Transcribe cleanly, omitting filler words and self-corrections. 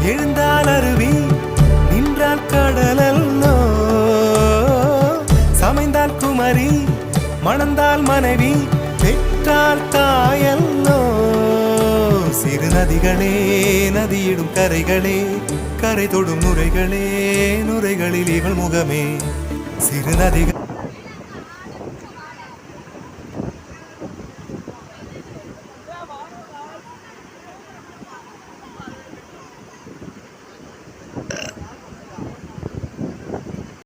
எழுந்தால் அருவி நின்றால் கடலல்லோ சமைந்தால் குமரி மணந்தால் மனைவி பெற்றால் தாயல்லோ சிறு நதிகளே நதியிடும் கரைகளே கரை தொடும் நுரைகளே நுரைகளில் இவள் முகமே சிறு நதிகள்